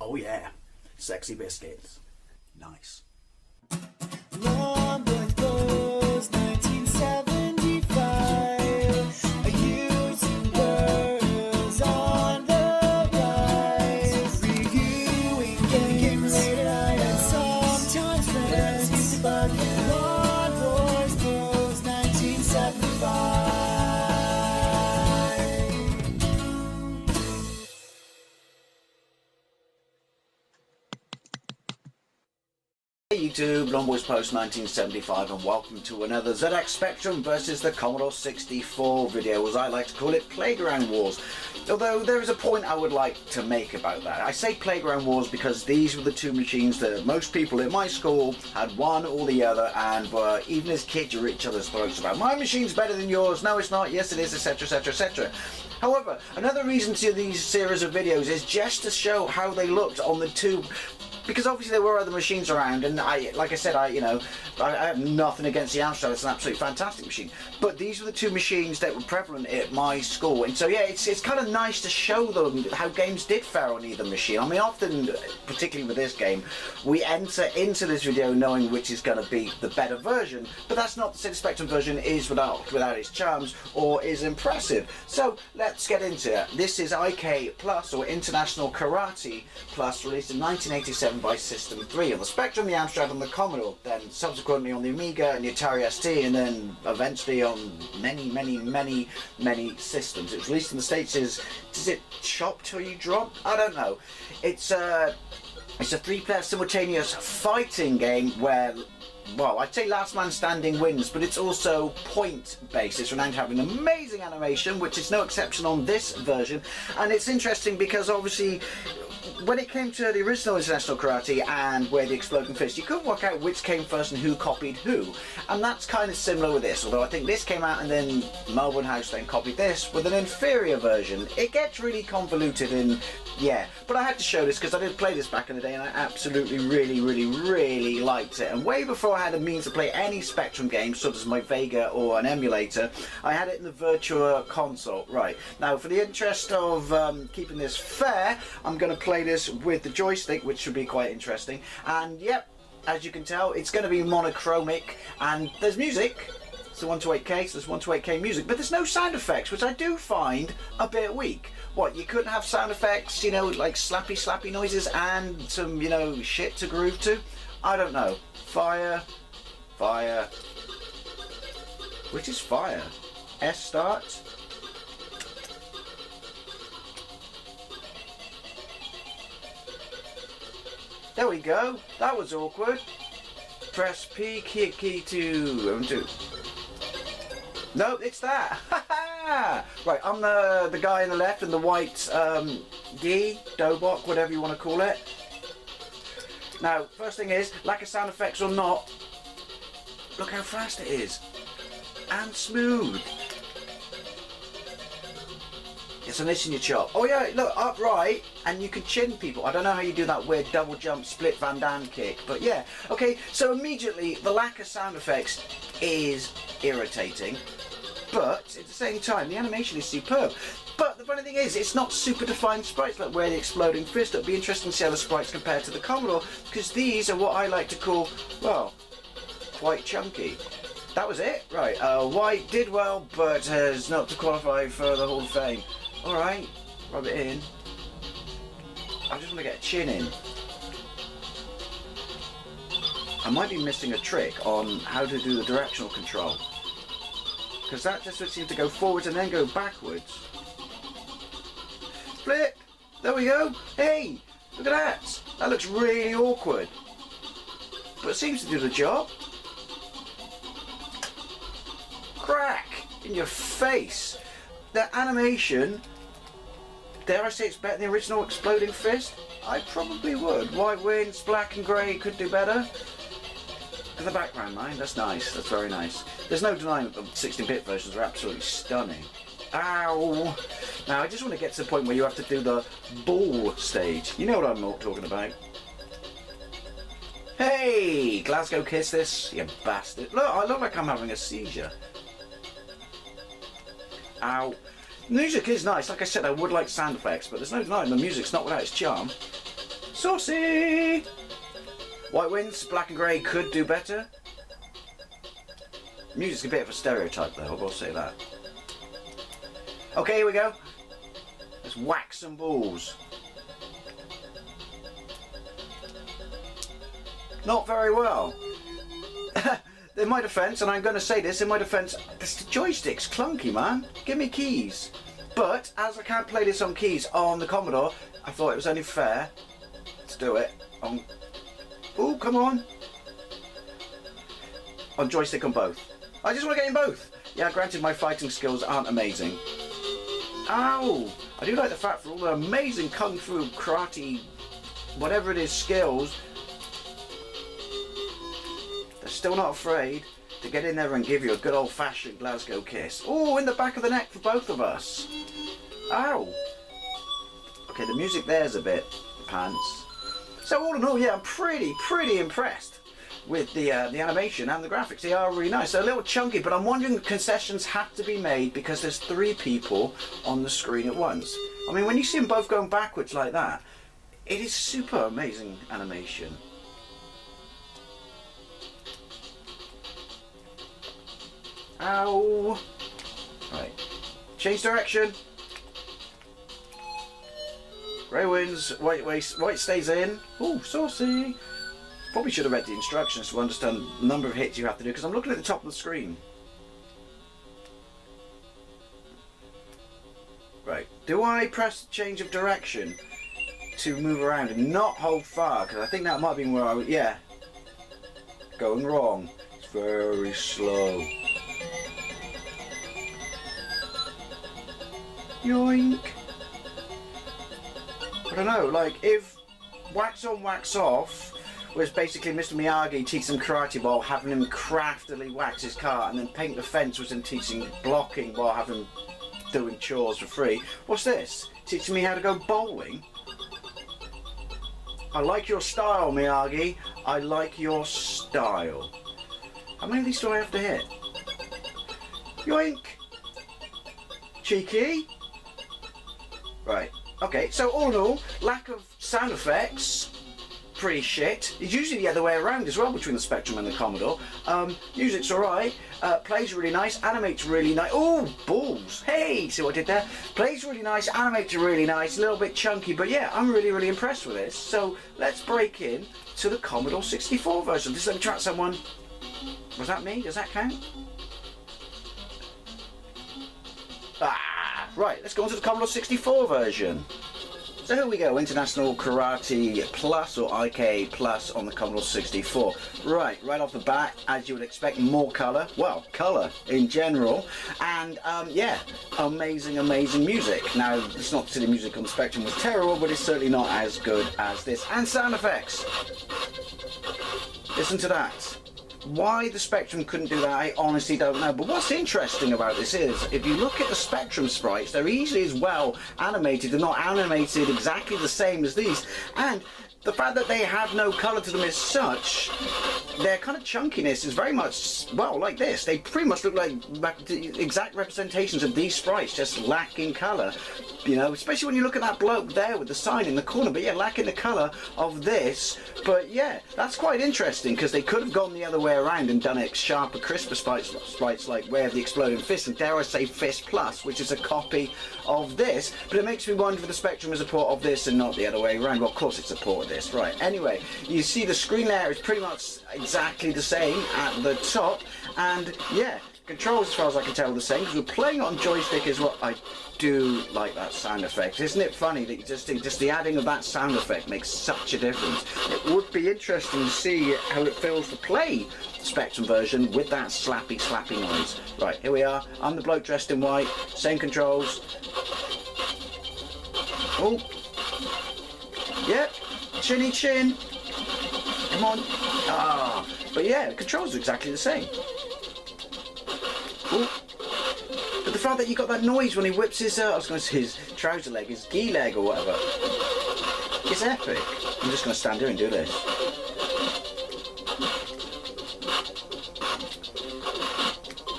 Oh yeah, sexy biscuits. Nice. Long boys blues, 1975. YouTubers on the rise, reviewing games late at night and sometimes friends. But Long boys blues, 1975. Hey YouTube, Long Boys Post 1975, and welcome to another ZX Spectrum versus the Commodore 64 video, as I like to call it, Playground Wars. Although there is a point I would like to make about that. I say Playground Wars because these were the two machines that most people in my school had one or the other, and were, even as kids, you were at each other's throats about, my machine's better than yours, no it's not, yes it is, etc, etc, etc. However, another reason to these series of videos is just to show how they looked on the two, because obviously there were other machines around, and like I said, I have nothing against the Amstrad. It's an absolutely fantastic machine. But these were the two machines that were prevalent at my school, and so yeah, it's kind of nice to show them how games did fare on either machine. I mean, often, particularly with this game, we enter into this video knowing which is going to be the better version, but that's not to say the Spectrum version is without its charms or is impressive. So let's get into it. This is IK Plus, or International Karate Plus, released in 1987 by System 3 on the Spectrum, the Amstrad and the Commodore, then subsequently on the Amiga and the Atari ST, and then eventually on many systems. It was released in the States as, is it Chop Till You Drop? I don't know. It's a 3-player simultaneous fighting game where, well, I'd say last man standing wins, but it's also point-based. It's renowned for having amazing animation, which is no exception on this version, and it's interesting because obviously when it came to the original International Karate and Where the Exploding Fist, you couldn't work out which came first and who copied who, and that's kind of similar with this, although I think this came out and then Melbourne House then copied this with an inferior version. It gets really convoluted, and yeah, but I had to show this because I did play this back in the day and I absolutely really liked it, and way before I had a means to play any Spectrum games such as my Vega or an emulator, I had it in the Virtua Console. Right, now for the interest of keeping this fair, I'm going to play this with the joystick, which should be quite interesting, and yep, as you can tell, it's going to be monochromic, and there's music. It's the 128K, so there's 128K music, but there's no sound effects, which I do find a bit weak. What, you couldn't have sound effects, you know, like slappy noises and some, you know, shit to groove to? I don't know. Fire. Which is fire? S start? There we go. That was awkward. Press P, key to 2. No, it's that. Right, I'm the guy on the left in the white Dobok, whatever you want to call it. Now, first thing is, lack of sound effects or not, look how fast it is. And smooth. It's an itch in your chop. Oh yeah, look, upright, and you can chin people. I don't know how you do that weird double jump split Van Damme kick, but yeah. Okay, so immediately, the lack of sound effects is irritating, but at the same time, the animation is superb. But the funny thing is, it's not super defined sprites like Where the Exploding Fist. It'll be interesting to see how the sprites compare to the Commodore, because these are what I like to call, well, quite chunky. That was it? Right, White did well, but has not to qualify for the Hall of Fame. Alright, rub it in. I just want to get a chin in. I might be missing a trick on how to do the directional control, because that just seems to go forwards and then go backwards. Flip! There we go! Hey! Look at that! That looks really awkward, but it seems to do the job. Crack! In your face! The animation, dare I say it's better than the original Exploding Fist? I probably would. White Wings, black and grey could do better. And the background, mind, that's nice, that's very nice. There's no denying that the 16-bit versions are absolutely stunning. Ow! Now I just want to get to the point where you have to do the ball stage. You know what I'm talking about. Hey! Glasgow kiss this, you bastard. Look, I look like I'm having a seizure. Ow. The music is nice. Like I said, I would like sound effects, but there's no denying the music's not without its charm. Saucy! White wins, black and grey could do better. Music's a bit of a stereotype though, I will say that. Okay, here we go. Let's whack some balls. Not very well. In my defence, and I'm going to say this, in my defence, the joystick's clunky, man. Give me keys. But, as I can't play this on keys on the Commodore, I thought it was only fair to do it on... Ooh, come on. On joystick on both. I just want to get in both. Yeah, granted my fighting skills aren't amazing. Ow! I do like the fact for all the amazing kung fu, karate, whatever it is, skills, they're still not afraid to get in there and give you a good old-fashioned Glasgow kiss. Oh, in the back of the neck for both of us. Ow! Okay, the music there's a bit pants. So all in all, yeah, I'm pretty impressed with the animation and the graphics. They are really nice. They're a little chunky, but I'm wondering if concessions have to be made because there's 3 people on the screen at once. I mean, when you see them both going backwards like that, it is super amazing animation. Ow! Right. Change direction. Grey wins, white stays in. Ooh, saucy! Probably should have read the instructions to understand the number of hits you have to do, because I'm looking at the top of the screen. Right. Do I press change of direction to move around and not hold far? Because I think that might have been where I was. Yeah. Going wrong. It's very slow. Yoink. I don't know, like if wax on, wax off was basically Mr. Miyagi teaching karate while having him craftily wax his car, and then Paint the Fence was him teaching blocking while having him doing chores for free. What's this? Teaching me how to go bowling? I like your style, Miyagi. I like your style. How many of these do I have to hit? Yoink! Cheeky! Right. Okay, so all in all, lack of sound effects, pretty shit. It's usually the other way around as well between the Spectrum and the Commodore. Music's alright, plays really nice, animates really nice. Oh, balls! Hey, see what I did there? Plays really nice, animates really nice, a little bit chunky, but yeah, I'm really impressed with this. So let's break in to the Commodore 64 version. Just let me try someone. Was that me? Does that count? Right, let's go on to the Commodore 64 version. So here we go, International Karate Plus or IK Plus on the Commodore 64. Right off the bat, as you would expect, more colour. Well, colour in general. And yeah, amazing music. Now, it's not to say the music on the Spectrum was terrible, but it's certainly not as good as this. And sound effects. Listen to that. Why the Spectrum couldn't do that, I honestly don't know. But what's interesting about this is, if you look at the Spectrum sprites, they're easily as well animated. They're not animated exactly the same as these. And the fact that they have no colour to them as such, their kind of chunkiness is very much, well, like this. They pretty much look like exact representations of these sprites, just lacking colour. You know, especially when you look at that bloke there with the sign in the corner, but yeah, lacking the colour of this. But yeah, that's quite interesting, because they could have gone the other way around and done it sharper, crisper sprites like Way of the Exploding Fist, and dare I say Fist Plus, which is a copy of this. But it makes me wonder if the Spectrum is a port of this and not the other way around. Well, of course it's a port of this, right. Anyway, you see the screen layout is pretty much exactly the same at the top, and yeah, controls as far as I can tell are the same, because we're playing on joystick is what I do like that sound effect. Isn't it funny that you just think just the adding of that sound effect makes such a difference? It would be interesting to see how it feels to play the Spectrum version with that slappy noise. Right, here we are. I'm the bloke dressed in white, same controls. Oh, yep, chinny chin. Come on. Ah, but yeah, the controls are exactly the same. Ooh. But the fact that you got that noise when he whips his, I was going to say his trouser leg, his gi leg or whatever, it's epic. I'm just going to stand here and do this.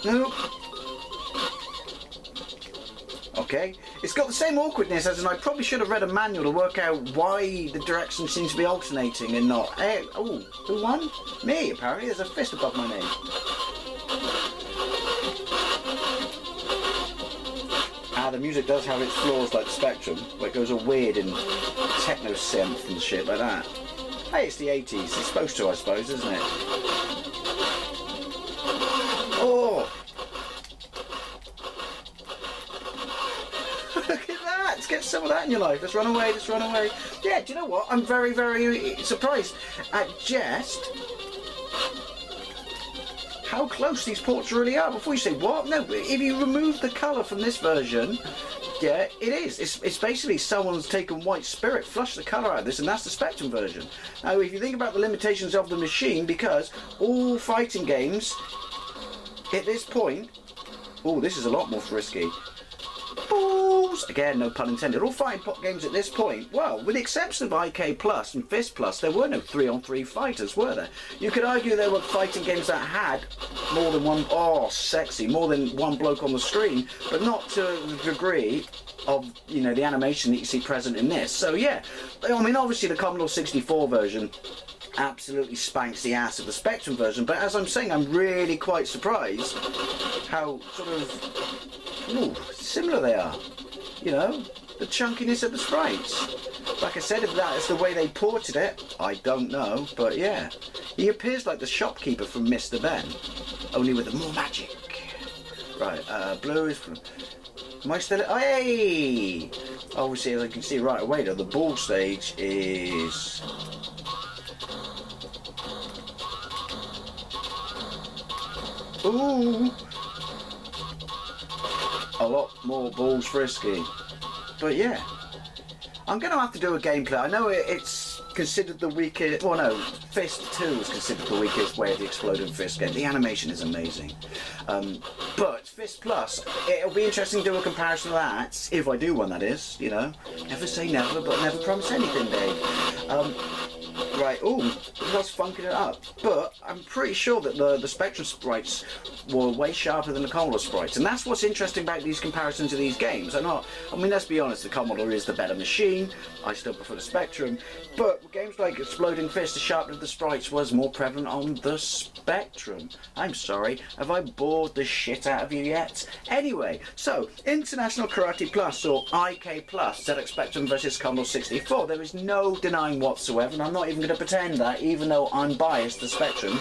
Nope. Okay, It's got the same awkwardness as, and I probably should have read a manual to work out why the direction seems to be alternating and not. Hey, oh, who won? Me, apparently. There's a fist above my name. The music does have its flaws like the Spectrum, where it goes all weird and techno synth and shit like that. Hey, it's the 80s. It's supposed to, I suppose, isn't it? Oh! Look at that! Let's get some of that in your life. Let's run away, let's run away. Yeah, do you know what? I'm very, very surprised at just how close these ports really are. Before you say, what? No, if you remove the colour from this version, yeah, it is. It's basically someone's taken white spirit, flushed the colour out of this, and that's the Spectrum version. Now, if you think about the limitations of the machine, because all fighting games, at this point, oh, this is a lot more frisky. Balls! Again, no pun intended. All fighting games at this point, well, with the exception of IK Plus and Fist Plus, there were no 3-on-3 fighters, were there? You could argue there were fighting games that had more than one, oh, sexy, more than one bloke on the screen, but not to the degree of, you know, the animation that you see present in this. So, yeah, I mean, obviously the Commodore 64 version absolutely spanks the ass of the Spectrum version, but as I'm saying, I'm really quite surprised how sort of, ooh, similar they are. You know, the chunkiness of the sprites. Like I said, if that is the way they ported it, I don't know, but yeah. He appears like the shopkeeper from Mr. Ben, only with more magic. Right, blue is from... Am I still... Oh, hey! Obviously, as I can see right away, though, the ball stage is... Ooh! A lot more balls frisky. But yeah, I'm going to have to do a gameplay. I know it's considered the weakest, well no, Fist 2 is considered the weakest way of the exploding fist game. The animation is amazing. But Fist Plus, it'll be interesting to do a comparison of that, if I do one, that is, you know. Never say never, but never promise anything, Dave. Right, ooh, that's funking it up. But I'm pretty sure that the Spectrum sprites were way sharper than the Commodore sprites. And that's what's interesting about these comparisons of these games. I mean, let's be honest, the Commodore is the better machine. I still prefer the Spectrum. But games like Exploding Fist, the sharpness of the sprites was more prevalent on the Spectrum. I'm sorry, have I bored the shit out of you yet? Anyway, so, International Karate Plus, or IK Plus, ZX Spectrum versus Commodore 64. There is no denying whatsoever, and I'm not even going to pretend that, even though I'm biased to Spectrum,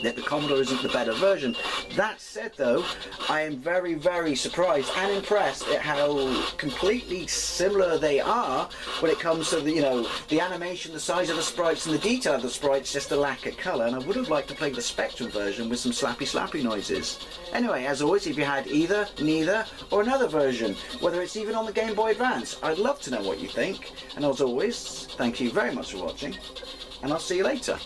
that the Commodore isn't the better version. That said, though, I am very, very surprised and impressed at how completely similar they are when it comes to the, you know, the animation, the size of the sprites, and the detail of the sprites, just the lack of colour. And I would have liked to play the Spectrum version with some slappy noises. Anyway, as always, if you had either, neither, or another version, whether it's even on the Game Boy Advance, I'd love to know what you think. And as always, thank you very much for watching, and I'll see you later.